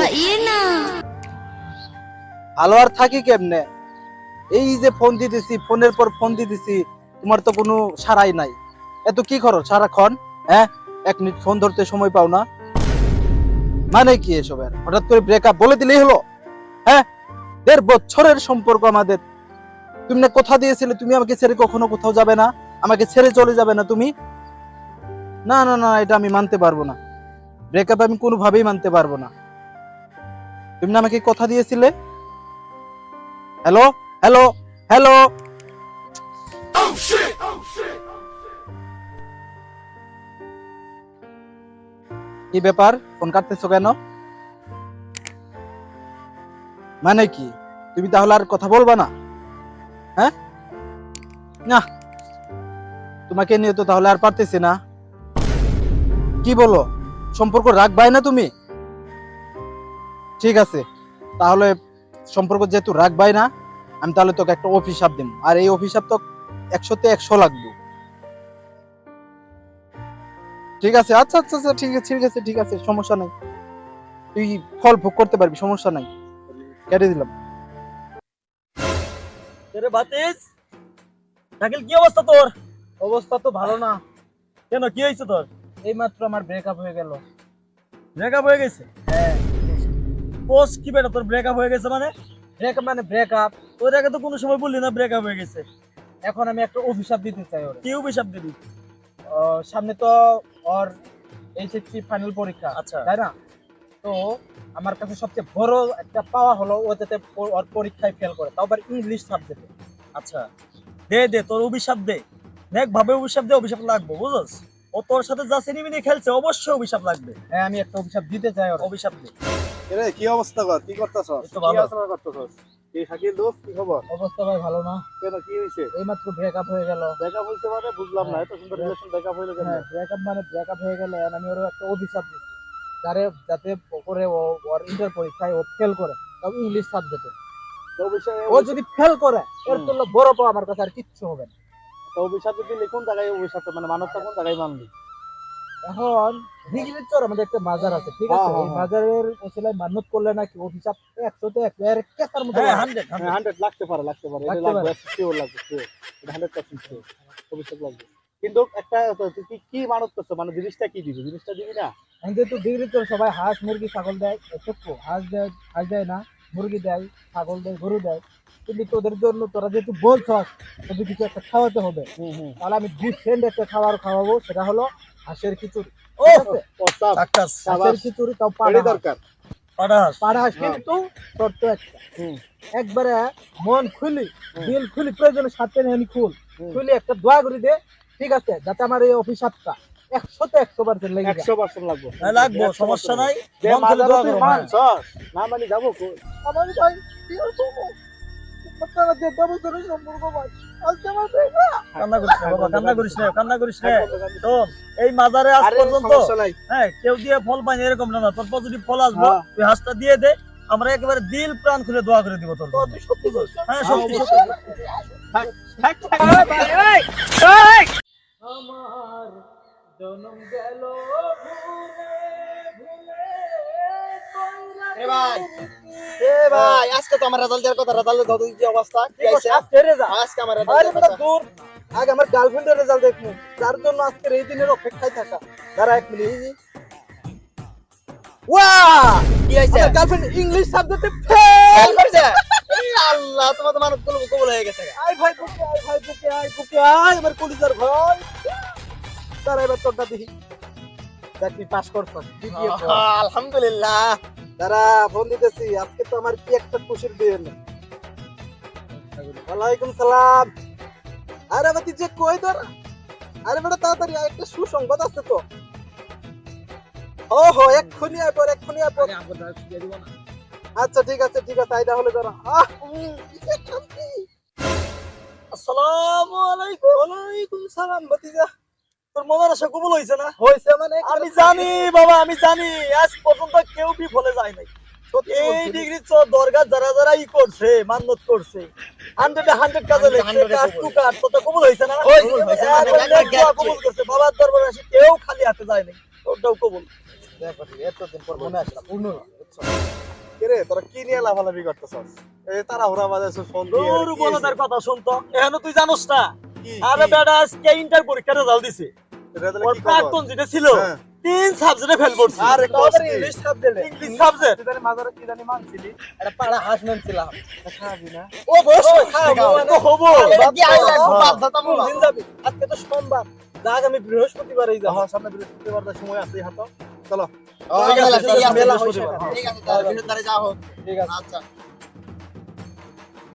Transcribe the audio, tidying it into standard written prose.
बताइए ना। ভালো আর থাকি কেমনে? এই যে ফোন দিতেছি, ফোনের পর ফোন দিতেছি, তোমার তো কোনো সাড়াই নাই। এত কি করো সারাক্ষণ? হ্যাঁ, 1 মিনিট ফোন ধরতে সময় পাও না? মানে কি এসবের? হঠাৎ করে ব্রেকআপ বলে দিলেই হলো? হ্যাঁ, 1.5 বছরের সম্পর্ক আমাদের। তুমি না কথা দিয়েছিলে তুমি আমাকে ছেড়ে কখনো কোথাও যাবে না, আমাকে ছেড়ে চলে যাবে না তুমি। না না না, এটা আমি মানতে পারবো না। ব্রেকআপ আমি কোনোভাবেই মানতে পারবো না। তুমি না আমাকে কথা দিয়েছিলে। Hello hello hello. কি ব্যাপার, ফোন কাটতেছো কেন? মানে কি, তুমি তাহলে আর কথা বলবা না? হ্যাঁ, না, তোমাকে নিয়ে তো তাহলে আর পারতেছি না। কি বলো, সম্পর্ক রাখবাই না তুমি? ঠিক আছে, তাহলে সম্পর্ক যেহেতু রাখবাই না, আমি তাহলে তোকে একটা অভিশাপ দিব, আর এই অভিশাপ তো 100-তে 100 লাগবে। ঠিক আছে, আচ্ছা আচ্ছা আচ্ছা, ঠিক আছে ঠিক আছে ঠিক আছে, সমস্যা নাই। তুই ফল ভোগ করতে পারবি, সমস্যা নাই। কেটে দিলাম। রে বাতিস, শাকিল কি অবস্থা তোর? অবস্থা তো ভালো না। কেন, কি হয়েছে তোর? এইমাত্র আমার ব্রেকআপ হয়ে গেল। ব্রেকআপ হয়ে গেছে? হ্যাঁ, পোস্ট কি বেটা, তোর ব্রেকআপ হয়ে গেছে মানে? ব্রেকআপ মানে ব্রেকআপ। তোর আগে তো কোনো সময় বললি না ব্রেকআপ হয়ে গেছে। এখন আমি একটা অভিশাপ দিতে চাই ওর। কি অভিশাপ দিবি? সামনে তো ওর এইচএসসি ফাইনাল পরীক্ষা, আচ্ছা। তাই না? তো আমার কাছে সবচেয়ে বড় একটা পাওয়া হলো ও যাতে ওর পরীক্ষায় ফেল করে, তাও আবার ইংলিশ সাবজেক্টে। আচ্ছা, দে দে তোর অভিশাপ দে। দেখ ভাবে অভিশাপ দে, অভিশাপ লাগবে বুঝছস। ও তোর সাথে যা সিনেমিনি খেলছে, অবশ্যই অভিশাপ লাগবে। হ্যাঁ, আমি একটা অভিশাপ দিতে চাই ওর। অভিশাপ দে। রে কি অবস্থা কর, কি করতেছস? এই তো ভালো। কি আলোচনা করতেছস? কি শাকিল দোস্ত, কি খবর? অবস্থা ভাই ভালো না। কেন, কি হইছে? এইমাত্র ব্রেকআপ হয়ে গেল। ব্রেকআপ হইছে মানে বুঝলাম না, এত সুন্দর রিলেশন ব্রেকআপ হইলো কেন? হ্যাঁ, ব্রেকআপ মানে ব্রেকআপ হয়ে গেল, আর আমি ওর একটা অভিশাপ দিচ্ছি, যাতে করে ওর ইন্টার পরীক্ষায় ও ফেল করে, তাও ইংলিশ সাবজেক্টে। তো বিষয়ে ও যদি ফেল করে, এর তো বড় পাওয়া আমার কাছে আর কিচ্ছু হবে না। তো অভিশাপ যদি লিখুন জায়গায় অভিশাপ মানে মানবতা কোন জায়গায় মানলি? এখন দিঘির চর আমাদের একটা মাজার আছে, ঠিক আছে? হ্যাঁ, এই হ্যাঁ। মাজারের ওসিলায় মান্নত করলে নাকি অভিশাপ 100-তে 100 এর কেসার মতো হ্যাঁ, লাগে। 100 100 100 লাগতে পারে লাগতে পারে, এটা লাগতে লাগবে, পারে। শিওর লাগবে, শিওর। এটা 100% শিওর অভিশাপ লাগবে। কিন্তু একটা তুই কি মানত করছ, মানে জিনিসটা কি দিবি, জিনিসটা দিবি না? এখন যেহেতু দিঘির চর সবাই হাঁস মুরগি ছাগল দেয়, এটুকু হাঁস দেয় না, মুরগি দেয়, ছাগল দেয়, গরু দেয়। কিন্তু তোদের জন্য তোরা যেহেতু বলছস তোদের কিছু একটা খাওয়াতে হবে, তাহলে আমি ডিফারেন্ট একটা খাওয়াবো, সেটা হলো হাঁসের খিচুড়ি। ও ঠিক আছে? প্রস্তাব চাক্কাস হাঁসের খিচুড়ি, তাও এটাই দরকার। পাড়াস। পাড়া হাঁস, হ্যাঁ। কিন্তু শর্ত একটা, হুম একবারে মন খুলি, দিল খুলি, প্রয়োজনে সাথে নেই হুম। খুলি একটা দোয়া করে দে, ঠিক আছে? যাতে আমার এই অভিশাপটা 100-তে 100% লেগে যায়। 100% লাগবে। হ্যাঁ, লাগবো, সমস্যা নাই। যে মন খুলে মাজারে দোয়া তুই করো, মানছস, না মানি যাবো কই? আমার ভাই কি করবো? আপনারা যে ব্যবসার সম্পর্ক ভাই, আজকে আমার breakup। কান্না করিস না বাবা, কান্না করিস না, কান্না করিস না। শোন, এই মাজারে আজ আরে পর্যন্ত সমস্যা নাই। হ্যাঁ কেউ দিয়ে ফল পায়নি এরকম না, তোর পজিটিভ ফল আসবো। হ্যাঁ। তুই হাঁসটা দিয়ে দে, আমরা একেবারে দিল প্রাণ খুলে দোয়া করে দিব তোর তো জন্য। তুই সত্যি বলছিস? হ্যাঁ, হ্যাঁ, সত্যি অবশ্যই। আমার জনম গেল ভুলে ভুলে এ ভাই, আজকে তো আমার রেজাল্ট দেওয়ার কথা, রেজাল্ট দাও কি অবস্থা? কি আইছে? আজকে রেজাল্ট? আজকে আমার আরে রেজাল্ট বেটা দূর, আগে আমার গার্লফ্রেন্ডের রেজাল্ট দেখবো, যার জন্য আজকের এই দিনের অপেক্ষায় থাকা। দাঁড়া 1 মিনিট। ওয়াও, কি আইছে? আমার গার্লফ্রেন্ড ইংলিশ সাবজেক্টে ফেল ফেল। করছে। এই আল্লাহ, তোমার তো মানত কবুল হয়ে গেছে। আই ভাই বুকে, আই ভাই বুকে, আই বুকে, আই আমার কলিজার ভাই। দাঁড়া এবার তোরটা দেখি, দেখ তুই পাস করছস। দ্বিতীয় পর। আলহামদুলিল্লাহ। দাঁড়া ফোন দিতেছি, আজকে তো আমার কি একটা খুশির দিন। ওয়ালাইকুম সালাম। আরে বাতি যে কই তোরা? আরে বেটা তাড়াতাড়ি আয়, একটা সুসংবাদ আছে তো। ওহো, এক্ষুনি আয় পর, এক্ষুনি আয় পর। আচ্ছা ঠিক আছে ঠিক আছে, আইদা হলে দাঁড়া। কি যে শান্তি। আসসালামু আলাইকুম। ওয়ালাইকুম সালাম ভাতিজা। তোর মনের আশা কবুল হয়েছে না? হইছে মানে? আমি জানি বাবা, আমি জানি আজ পর্যন্ত কেউ বিফলে যায় নাই। সত্যি এই বলছিস? ডিগ্রি দরগা যারা যারা ই করছে, মান্নত করছে, 100 কাজে লেগছে, 100 কাজ টু কাজ, তো কবুল হয়েছে না? হইছে, হইছে, এখন মানে দেখ, দোয়া গেছে। কবুল করছে, বাবার দরবারে আসি কেউ খালি হাতে যায় নাই, তোরটাও কবুল। দেখ ভাতি, এতদিন পর মনে আসলো পূর্ণ, বুঝছ? রে তোরা কি নিয়ে লাফালাফি করতেছস? এই তারা হুরা বাজাইছ ফোন দিয়ে তোর বলদের কথা শুনতো এখনো তুই জানোস না কি আরে বেটা আজকে ইন্টার পরীক্ষার রেজাল্ট দিছে ওর প্রাক্তন যেটা ছিল হ্যাঁ। 3 সাবজেক্টে ফেল করছে আরে তোদের কষ্ট ইংলিশ সাবজেক্টে ইংলিশ সাবজেক্ট তুই জানি মাজারে কি জানি মানছিলি এটা পাড়া হাঁস মানছিলাম খাবি না ও বস তো হবো কি আইলা হ্যাঁ। বাধ্যতামূলক দিন যাবি আজকে তো সোমবার যা আগামী বৃহস্পতিবারই যাব আমার সামনে বৃহস্পতিবার সময় আছে হাতে চলো ঠিক আছে, ঠিক আছে, মেলা ঠিক হইছে আছে, ঠিক আছে, তাহলে বৃহস্পতিবারে যাওয়া হোক। ঠিক আছে আচ্ছা